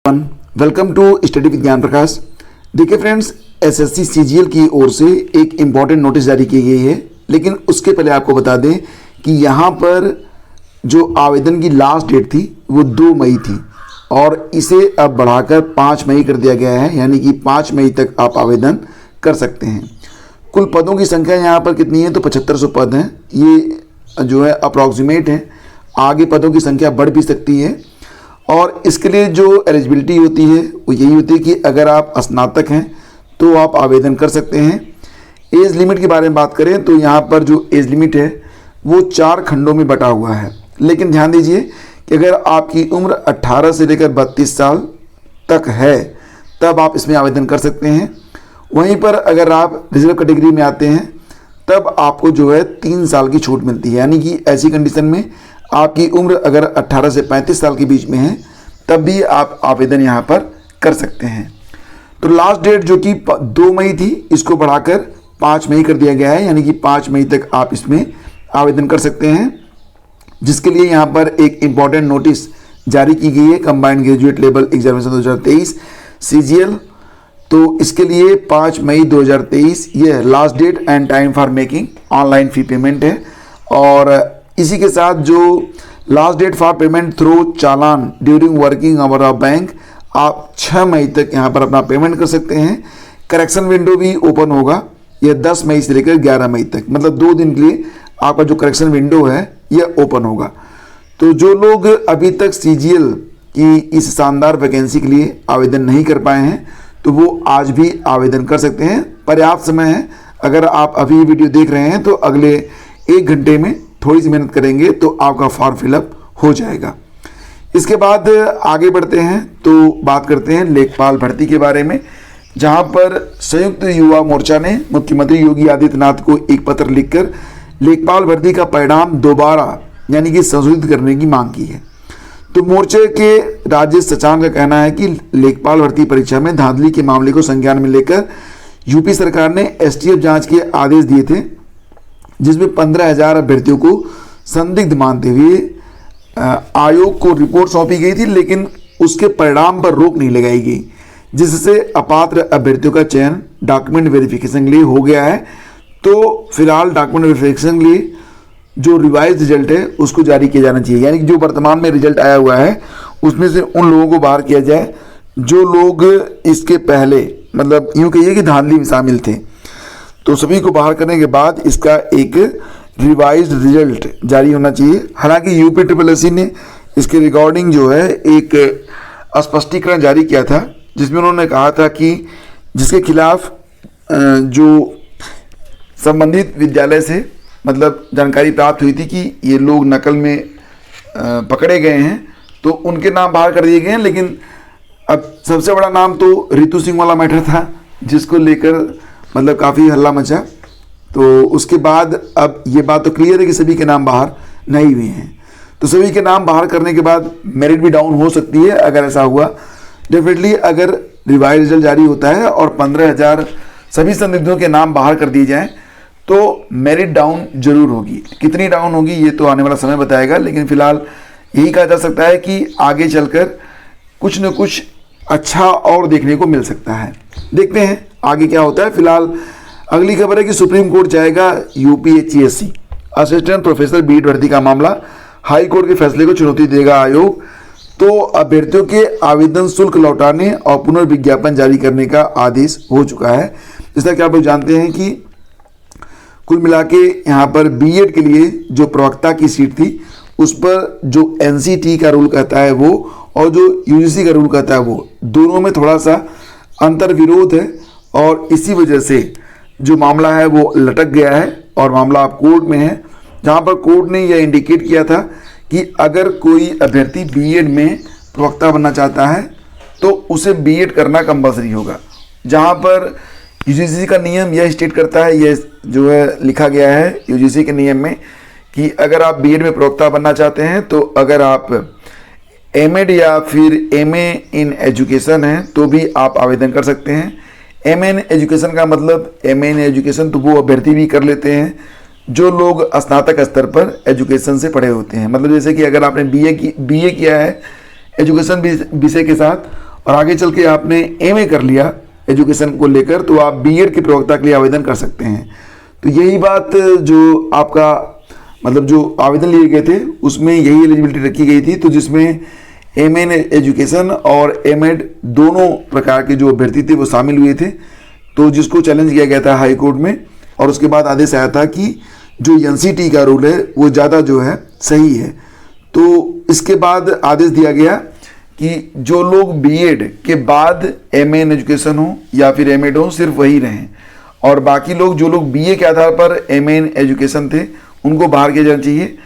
Welcome to study with ज्ञान प्रकाश। देखिए friends, SSC CGL की ओर से एक इम्पॉर्टेंट नोटिस जारी की गई है, लेकिन उसके पहले आपको बता दें कि यहाँ पर जो आवेदन की लास्ट डेट थी वो 2 मई थी और इसे अब बढ़ाकर 5 मई कर दिया गया है, यानी कि 5 मई तक आप आवेदन कर सकते हैं। कुल पदों की संख्या यहाँ पर कितनी है तो 7500 पद हैं। ये जो है अप्रॉक्सीमेट है, आगे पदों की संख्या बढ़ भी सकती है। और इसके लिए जो एलिजिबिलिटी होती है वो यही होती है कि अगर आप स्नातक हैं तो आप आवेदन कर सकते हैं। एज लिमिट के बारे में बात करें तो यहाँ पर जो एज लिमिट है वो 4 खंडों में बटा हुआ है, लेकिन ध्यान दीजिए कि अगर आपकी उम्र 18 से लेकर 32 साल तक है तब आप इसमें आवेदन कर सकते हैं। वहीं पर अगर आप रिजर्व कैटेगरी में आते हैं तब आपको जो है 3 साल की छूट मिलती है, यानी कि ऐसी कंडीशन में आपकी उम्र अगर 18 से 35 साल के बीच में है तब भी आप आवेदन यहाँ पर कर सकते हैं। तो लास्ट डेट जो कि 2 मई थी इसको बढ़ाकर 5 मई कर दिया गया है, यानी कि 5 मई तक आप इसमें आवेदन कर सकते हैं, जिसके लिए यहाँ पर एक इम्पॉर्टेंट नोटिस जारी की गई है combined graduate level examination 2023 CGL. तो इसके लिए 5 मई 2023 ये last date and time for making online fee payment है। और इसी के साथ जो last date for payment through challan during working hour of bank, आप 6 मई तक यहाँ पर अपना पेमेंट कर सकते हैं। करेक्शन विंडो भी ओपन होगा यह 10 मई से लेकर 11 मई तक, मतलब 2 दिन के लिए आपका जो करेक्शन विंडो है यह ओपन होगा। तो जो लोग अभी तक सीजीएल की इस शानदार वैकेंसी के लिए आवेदन नहीं कर पाए हैं तो वो आज भी आवेदन कर सकते हैं, पर्याप्त समय है। अगर आप अभी वीडियो देख रहे हैं तो अगले 1 घंटे में थोड़ी सी मेहनत करेंगे तो आपका फॉर्म फिलअप हो जाएगा। इसके बाद आगे बढ़ते हैं तो बात करते हैं लेखपाल भर्ती के बारे में, जहां पर संयुक्त युवा मोर्चा ने मुख्यमंत्री योगी आदित्यनाथ को एक पत्र लिखकर लेखपाल भर्ती का परिणाम दोबारा यानी कि संशोधित करने की मांग की है। तो मोर्चे के राजेश सचान का कहना है कि लेखपाल भर्ती परीक्षा में धांधली के मामले को संज्ञान में लेकर यूपी सरकार ने एसटीएफ जांच के आदेश दिए थे, जिसमें 15,000 अभ्यर्थियों को संदिग्ध मानते हुए आयोग को रिपोर्ट सौंपी गई थी, लेकिन उसके परिणाम पर रोक नहीं लगाई गई, जिससे अपात्र अभ्यर्थियों का चयन डॉक्यूमेंट वेरिफिकेशन के लिए हो गया है। तो फिलहाल डॉक्यूमेंट वेरिफिकेशन के लिए जो रिवाइज रिजल्ट है उसको जारी किया जाना चाहिए, यानी कि जो वर्तमान में रिजल्ट आया हुआ है उसमें से उन लोगों को बाहर किया जाए जो लोग इसके पहले मतलब यूँ कहिए कि धांधली में शामिल थे। तो सभी को बाहर करने के बाद इसका एक रिवाइज्ड रिजल्ट जारी होना चाहिए। हालांकि यूपीएससी ने इसके रिकॉर्डिंग जो है एक स्पष्टीकरण जारी किया था, जिसमें उन्होंने कहा था कि जिसके खिलाफ जो संबंधित विद्यालय से मतलब जानकारी प्राप्त हुई थी कि ये लोग नकल में पकड़े गए हैं तो उनके नाम बाहर कर दिए गए हैं। लेकिन अब सबसे बड़ा नाम तो रितु सिंह वाला मैटर था, जिसको लेकर मतलब काफ़ी हल्ला मचा। तो उसके बाद अब ये बात तो क्लियर है कि सभी के नाम बाहर नहीं हुए हैं। तो सभी के नाम बाहर करने के बाद मेरिट भी डाउन हो सकती है। अगर ऐसा हुआ डेफिनेटली, अगर रिवाइज रिजल्ट जारी होता है और 15,000 सभी संदिग्धों के नाम बाहर कर दिए जाएं तो मेरिट डाउन जरूर होगी। कितनी डाउन होगी ये तो आने वाला समय बताएगा, लेकिन फिलहाल यही कहा जा सकता है कि आगे चलकर कुछ न कुछ अच्छा और देखने को मिल सकता है। देखते हैं आगे क्या होता है। फिलहाल अगली खबर है कि सुप्रीम कोर्ट जाएगा यूपीएससी असिस्टेंट प्रोफेसर बीएड भर्ती का मामला, हाई कोर्ट के फैसले को चुनौती देगा आयोग। तो अभ्यर्थियों के आवेदन शुल्क लौटाने और पुनर्विज्ञापन जारी करने का आदेश हो चुका है। जैसा कि आप लोग जानते हैं कि कुल मिला के यहाँ पर बीएड के लिए जो प्रवक्ता की सीट थी उस पर जो एनसीटी का रूल कहता है वो और जो यूजीसी का रूल कहता है वो दोनों में थोड़ा सा अंतर विरोध है, और इसी वजह से जो मामला है वो लटक गया है और मामला अब कोर्ट में है, जहाँ पर कोर्ट ने यह इंडिकेट किया था कि अगर कोई अभ्यर्थी बीएड में प्रवक्ता बनना चाहता है तो उसे बीएड करना कंपल्सरी होगा। जहाँ पर यूजीसी का नियम यह स्टेट करता है, यह जो है लिखा गया है यूजीसी के नियम में कि अगर आप बीएड में प्रवक्ता बनना चाहते हैं तो अगर आप एमएड या फिर एमए इन एजुकेशन है तो भी आप आवेदन कर सकते हैं। एमए इन एजुकेशन का मतलब एमए इन एजुकेशन तो वो अभ्यर्थी भी कर लेते हैं जो लोग स्नातक स्तर पर एजुकेशन से पढ़े होते हैं। मतलब जैसे कि अगर आपने बीए किया है एजुकेशन विषय के साथ और आगे चल के आपने एमए कर लिया एजुकेशन को लेकर, तो आप बीएड के प्रवक्ता के लिए आवेदन कर सकते हैं। तो यही बात जो आपका मतलब जो आवेदन लिए गए थे उसमें यही एलिजिबिलिटी रखी गई थी, तो जिसमें एमए इन एजुकेशन और एमएड दोनों प्रकार के जो अभ्यर्थी थे वो शामिल हुए थे। तो जिसको चैलेंज किया गया था हाई कोर्ट में, और उसके बाद आदेश आया था कि जो एनसीटी का रूल है वो ज़्यादा जो है सही है। तो इसके बाद आदेश दिया गया कि जो लोग बीएड के बाद एमए इन एजुकेशन हो या फिर एमएड हो सिर्फ वही रहें, और बाकी लोग जो लोग बीए के आधार पर एमए इन एजुकेशन थे उनको बाहर किया जाना चाहिए।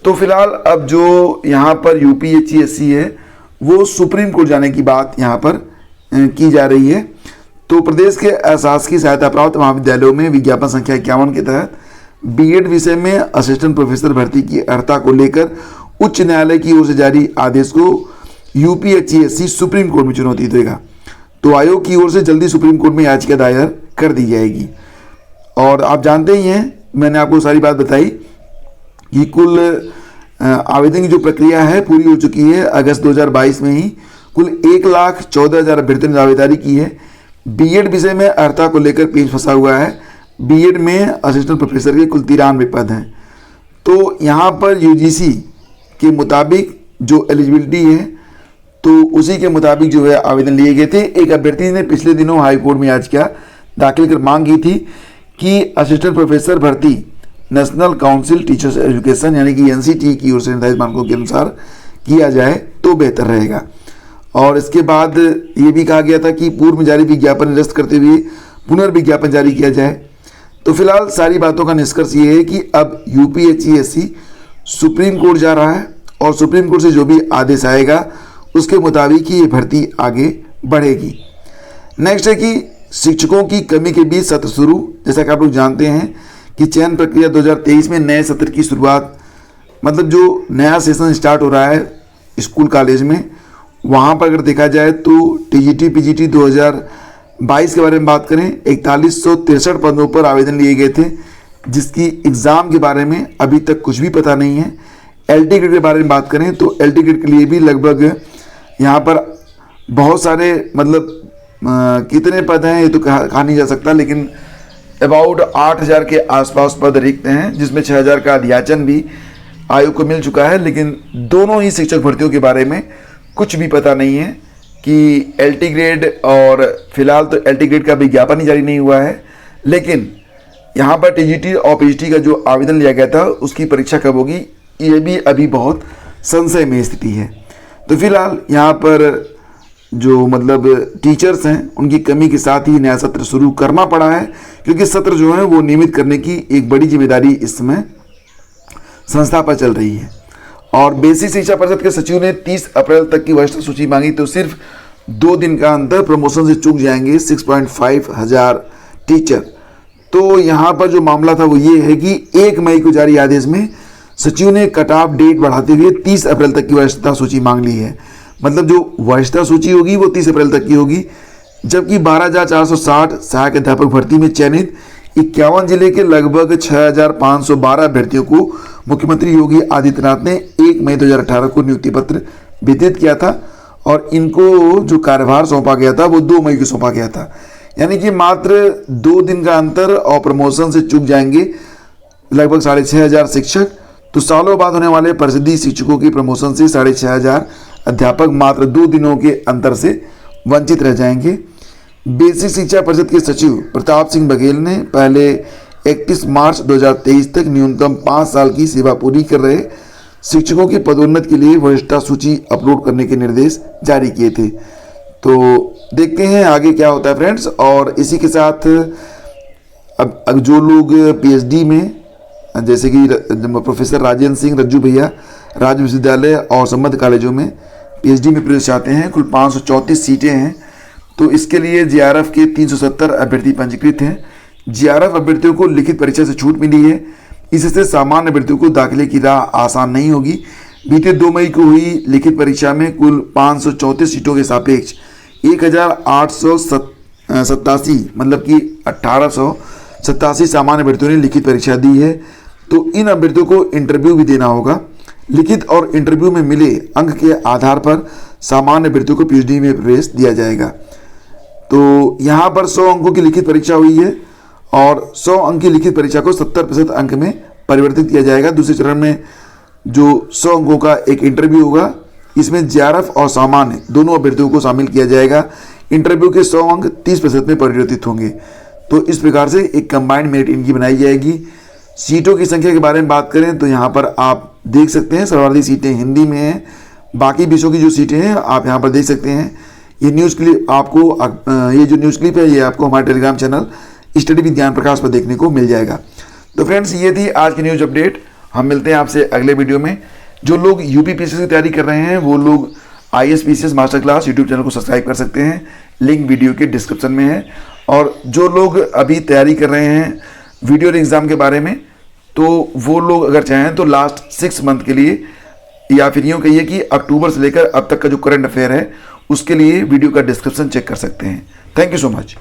तो फिलहाल अब जो यहाँ पर यूपीएससी है वो सुप्रीम कोर्ट जाने की बात यहाँ पर की जा रही है। तो प्रदेश के अशासकीय सहायता प्राप्त महाविद्यालयों में विज्ञापन संख्या 51 के तहत बीएड विषय में असिस्टेंट प्रोफेसर भर्ती की अर्हता को लेकर उच्च न्यायालय की ओर से जारी आदेश को यूपीएससी सुप्रीम कोर्ट में चुनौती देगा। तो आयोग की ओर से जल्दी सुप्रीम कोर्ट में याचिका दायर कर दी जाएगी। और आप जानते ही हैं, मैंने आपको सारी बात बताई कि कुल आवेदन की जो प्रक्रिया है पूरी हो चुकी है। अगस्त 2022 में ही कुल 1,14,000 अभ्यर्थियों ने दावेदारी की है। बीएड विषय में अर्हता को लेकर पेच फंसा हुआ है। बीएड में असिस्टेंट प्रोफेसर के कुल 93 पद हैं। तो यहाँ पर यूजीसी के मुताबिक जो एलिजिबिलिटी है तो उसी के मुताबिक जो है आवेदन लिए गए थे। एक अभ्यर्थी ने पिछले दिनों हाई कोर्ट में याचिका दाखिल कर मांग की थी कि असिस्टेंट प्रोफेसर भर्ती नेशनल काउंसिल टीचर्स एजुकेशन यानी कि एनसीटी की ओर से निर्धारित मानकों के अनुसार किया जाए तो बेहतर रहेगा। और इसके बाद ये भी कहा गया था कि पूर्व में जारी विज्ञापन निरस्त करते हुए पुनर्विज्ञापन जारी किया जाए। तो फिलहाल सारी बातों का निष्कर्ष ये है कि अब यूपीएससी सुप्रीम कोर्ट जा रहा है और सुप्रीम कोर्ट से जो भी आदेश आएगा उसके मुताबिक ही ये भर्ती आगे बढ़ेगी। नेक्स्ट है कि शिक्षकों की कमी के बीच सत्र शुरू। जैसा कि आप लोग जानते हैं कि चयन प्रक्रिया 2023 में नए सत्र की शुरुआत, मतलब जो नया सेशन स्टार्ट हो रहा है स्कूल कॉलेज में, वहाँ पर अगर देखा जाए तो टीजीटी पीजीटी 2022 के बारे में बात करें 4163 पदों पर आवेदन लिए गए थे, जिसकी एग्ज़ाम के बारे में अभी तक कुछ भी पता नहीं है। एलटी ग्रेड के बारे में बात करें तो एलटी ग्रेड के लिए भी लगभग यहाँ पर बहुत सारे मतलब कितने पद हैं ये तो कहा नहीं जा सकता, लेकिन अबाउट 8000 के आसपास पद रिक्त हैं, जिसमें 6000 का अध्याचन भी आयोग को मिल चुका है। लेकिन दोनों ही शिक्षक भर्तियों के बारे में कुछ भी पता नहीं है कि एलटी ग्रेड, और फिलहाल तो एलटी ग्रेड का विज्ञापन ही जारी नहीं हुआ है। लेकिन यहाँ पर टीजीटी और पीजीटी का जो आवेदन लिया गया था उसकी परीक्षा कब होगी ये भी अभी बहुत संशय में स्थिति है। तो फिलहाल यहाँ पर जो मतलब टीचर्स हैं उनकी कमी के साथ ही नया सत्र शुरू करना पड़ा है, क्योंकि सत्र जो है वो नियमित करने की एक बड़ी जिम्मेदारी इस समय संस्था पर चल रही है। और बेसिक शिक्षा परिषद के सचिव ने 30 अप्रैल तक की वरिष्ठ सूची मांगी, तो सिर्फ 2 दिन का अंतर, प्रमोशन से चूक जाएंगे 6.5 हजार टीचर। तो यहाँ पर जो मामला था वो ये है कि 1 मई को जारी आदेश में सचिव ने कट ऑफ डेट बढ़ाते हुए 30 अप्रैल तक की वरिष्ठता सूची मांग ली है। मतलब जो वरिष्ठता सूची होगी वो 30 अप्रैल तक की होगी, जबकि 12,460 सहायक अध्यापक भर्ती में चयनित 51 जिले के लगभग 6,512 अभ्यर्थियों को मुख्यमंत्री योगी आदित्यनाथ ने 1 मई 2018 को नियुक्ति पत्र वितरित किया था, और इनको जो कार्यभार सौंपा गया था वो 2 मई को सौंपा गया था। यानी कि मात्र 2 दिन का अंतर, और प्रमोशन से चूक जाएंगे लगभग 6,500 शिक्षक। तो सालों बाद होने वाले परिषदीय शिक्षकों की प्रमोशन से 6,500 अध्यापक मात्र 2 दिनों के अंतर से वंचित रह जाएंगे। बेसिक शिक्षा परिषद के सचिव प्रताप सिंह बघेल ने पहले 31 मार्च 2023 तक न्यूनतम 5 साल की सेवा पूरी कर रहे शिक्षकों की पदोन्नति के लिए वरिष्ठता सूची अपलोड करने के निर्देश जारी किए थे। तो देखते हैं आगे क्या होता है फ्रेंड्स। और इसी के साथ अब जो लोग पीएचडी में, जैसे कि प्रोफेसर राजेंद्र सिंह रज्जू भैया राज्य विश्वविद्यालय और संबद्ध कॉलेजों में पीएचडी में प्रवेश चाहते हैं, कुल 534 सीटें हैं। तो इसके लिए जीआरएफ के 370 अभ्यर्थी पंजीकृत हैं। जीआरएफ अभ्यर्थियों को लिखित परीक्षा से छूट मिली है, इससे सामान्य अभ्यर्थियों को दाखिले की राह आसान नहीं होगी। बीते 2 मई को हुई लिखित परीक्षा में कुल 534 सीटों के सापेक्ष 1,887 मतलब कि 1,887 सामान्य अभ्यर्थियों ने लिखित परीक्षा दी है। तो इन अभ्यर्थियों को इंटरव्यू भी देना होगा। लिखित और इंटरव्यू में मिले अंक के आधार पर सामान्य अभ्यर्थियों को पीएचडी में प्रवेश दिया जाएगा। तो यहाँ पर 100 अंकों की लिखित परीक्षा हुई है और 100 अंक की लिखित परीक्षा को 70% अंक में परिवर्तित किया जाएगा। दूसरे चरण में जो 100 अंकों का एक इंटरव्यू होगा, इसमें जेआरएफ और सामान्य दोनों अभ्यर्थियों को शामिल किया जाएगा। इंटरव्यू के 100 अंक 30% में परिवर्तित होंगे। तो इस प्रकार से एक कंबाइंड मेरिट इनकी बनाई जाएगी। सीटों की संख्या के बारे में बात करें तो यहाँ पर आप देख सकते हैं सर्वाधिक सीटें हिंदी में हैं। बाकी विषयों की जो सीटें हैं आप यहाँ पर देख सकते हैं। ये न्यूज़ क्लिप आपको ये जो न्यूज़ क्लिप है ये आपको हमारे टेलीग्राम चैनल स्टडी विद ज्ञान प्रकाश पर देखने को मिल जाएगा। तो फ्रेंड्स, ये थी आज की न्यूज़ अपडेट। हम मिलते हैं आपसे अगले वीडियो में। जो लोग यूपीपीएससी की तैयारी कर रहे हैं वो लोग ISPCS master class YouTube channel को सब्सक्राइब कर सकते हैं, लिंक वीडियो के डिस्क्रिप्शन में है। और जो लोग अभी तैयारी कर रहे हैं वीडियो एग्ज़ाम के बारे में, तो वो लोग अगर चाहें तो लास्ट 6 मंथ के लिए, या फिर यूँ कहिए कि अक्टूबर से लेकर अब तक का जो करंट अफेयर है उसके लिए वीडियो का डिस्क्रिप्शन चेक कर सकते हैं। Thank you so much.